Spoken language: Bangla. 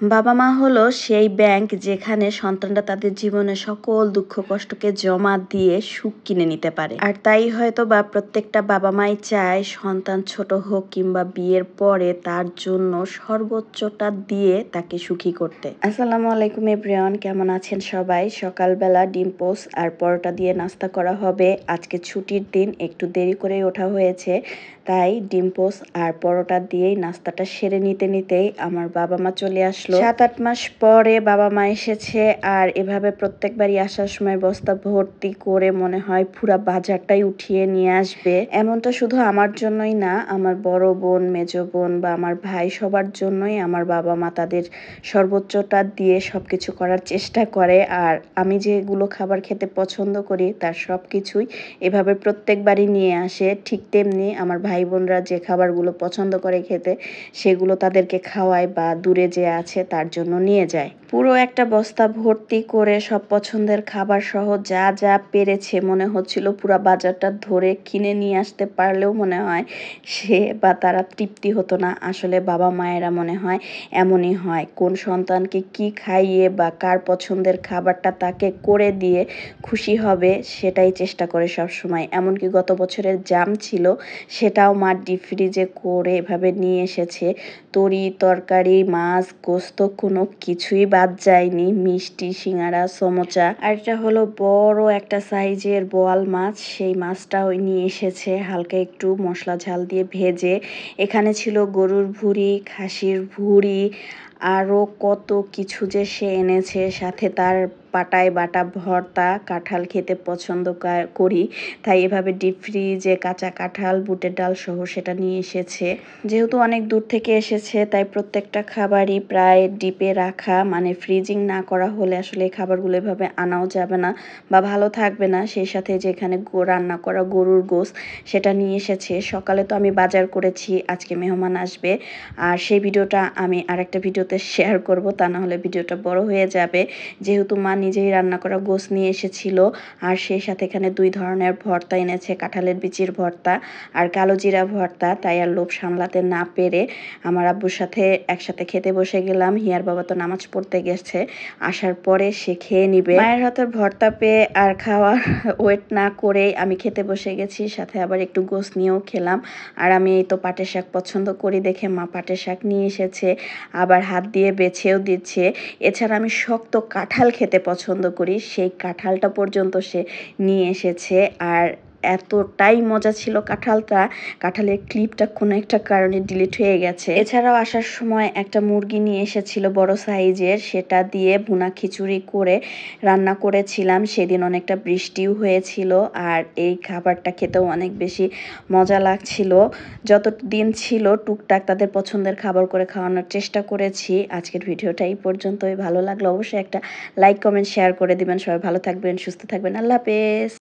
বাবা মা হলো সেই ব্যাংক যেখানে সন্তানরা তাদের জীবনে সকল দুঃখ কষ্টকে জমা দিয়ে সুখ কিনে নিতে পারে। আর তাই হয়তো বা প্রত্যেকটা বাবা মাই চায় সন্তান ছোট হোক কিংবা বিয়ের পরে তার জন্য সর্বোচ্চটা দিয়ে তাকে সুখী করতে। আসসালামু আলাইকুম এভরিওয়ান, কেমন আছেন সবাই? সকালবেলা ডিম পোস্ট আর পরোটা দিয়ে নাস্তা করা হবে। আজকে ছুটির দিন, একটু দেরি করে ওঠা হয়েছে, তাই ডিম পোস্ট আর পরোটা দিয়েই নাস্তাটা সেরে নিতেই আমার বাবা মা চলে আসলো। 7-8 মাস পরে বাবা মা এসেছে, আর এভাবে প্রত্যেকবারই আসার সময় বস্তা ভর্তি করে মনে হয় পুরা বাজারটাই উঠিয়ে নিয়ে আসবে। এমনটা শুধু আমার জন্যই না, আমার বড় বোন, মেজো বোন বা আমার ভাই সবার জন্যই আমার বাবা মা তাদের সর্বোচ্চটা দিয়ে সবকিছু করার চেষ্টা করে। আর আমি যেগুলো খাবার খেতে পছন্দ করি তার সবকিছুই এভাবে প্রত্যেকবারই নিয়ে আসে। ঠিক তেমনি আমার ভাই বোনরা যে খাবারগুলো পছন্দ করে খেতে সেগুলো তাদেরকে খাওয়ায় বা দূরে যে আছে তার জন্য নিয়ে যায়। পুরো একটা বস্তা ভর্তি করে সব পছন্দের খাবার সহ যা যা পেরেছে, মনে হচ্ছিল পুরো বাজারটা ধরে কিনে নিয়ে আসতে পারলেও মনে হয় সে বা তারা তৃপ্তি হতো না। আসলে বাবা মায়েরা মনে হয় এমনই হয়, কোন সন্তানকে কি খাইয়ে বা কার পছন্দের খাবারটা তাকে করে দিয়ে খুশি হবে সেটাই চেষ্টা করে সব সময়। এমনকি গত বছরের জাম ছিল, সেটাও মা ডিপ ফ্রিজে করে এভাবে নিয়ে এসেছে। তরি তরকারি, মাছ, গোস্ত কোনো কিছুই বাদ যায়নি। মিষ্টি, সিঙ্গারা, সমোচা। আর এটা হলো বড় একটা সাইজের বোয়াল মাছ, সেই মাছটাও নিয়ে এসেছে হালকা একটু মশলা ঝাল দিয়ে ভেজে। এখানে ছিল গরুর ভুঁড়ি, খাসির ভুঁড়ি, আরও কত কিছু যে সে এনেছে। সাথে তার পাটায় বাটা ভর্তা। কাঁঠাল খেতে পছন্দ করি, তাই এভাবে ডিপ ফ্রিজে কাঁচা কাঁঠাল, বুটের ডাল সহ সেটা নিয়ে এসেছে। যেহেতু অনেক দূর থেকে এসেছে তাই প্রত্যেকটা খাবারই প্রায় ডিপে রাখা, মানে ফ্রিজিং না করা হলে আসলে এই খাবারগুলো এভাবে আনাও যাবে না বা ভালো থাকবে না। সেই সাথে যেখানে রান্না করা গরুর গোশত সেটা নিয়ে এসেছে। সকালে তো আমি বাজার করেছি, আজকে মেহমান আসবে, আর সেই ভিডিওটা আমি আরেকটা ভিডিওতে শেয়ার করব, তা না হলে ভিডিওটা বড় হয়ে যাবে। যেহেতু মা নিজেই রান্না করা গোশত নিয়ে এসেছিল, আর সেই সাথে এখানে 2 ধরনের ভর্তা এনেছে, কাঁঠালের বিচির ভর্তা আর কালো জিরা ভর্তা। তাই আর লোভ সামলাতে না পেরে আমার আব্বুর সাথে একসাথে খেতে বসে গেলাম। হিয়ার বাবা তো নামাজ পড়তে গেছে, আসার পরে সে খেয়ে নিবে। মায়ের হাতের ভর্তা পেয়ে আর খাওয়ার ওয়েট না করেই আমি খেতে বসে গেছি, সাথে আবার একটু গোশত নিয়েও খেলাম। আর আমি এই তো পাটের শাক পছন্দ করি দেখে মা পাটের শাক নিয়ে এসেছে, আবার হাত দিয়ে বেছেও দিচ্ছে। এছাড়া আমি শক্ত কাঁঠাল খেতে পছন্দ করি, সেই কাঁঠালটা পর্যন্ত সে নিয়ে এসেছে। আর এতটাই মজা ছিল কাঁঠালটা, কাঁঠালের ক্লিপটা কোনো একটা কারণে ডিলিট হয়ে গেছে। এছাড়াও আসার সময় একটা মুরগি নিয়ে এসেছিল বড় সাইজের, সেটা দিয়ে ভুনা খিচুড়ি করে রান্না করেছিলাম। সেদিন অনেকটা বৃষ্টিও হয়েছিল, আর এই খাবারটা খেতেও অনেক বেশি মজা লাগছিল। যত দিন ছিল টুকটাক তাদের পছন্দের খাবার করে খাওয়ানোর চেষ্টা করেছি। আজকের ভিডিওটা এই পর্যন্তই। ভালো লাগলে অবশ্যই একটা লাইক, কমেন্ট, শেয়ার করে দিবেন। সবাই ভালো থাকবেন, সুস্থ থাকবেন। আল্লাহ হাফেজ।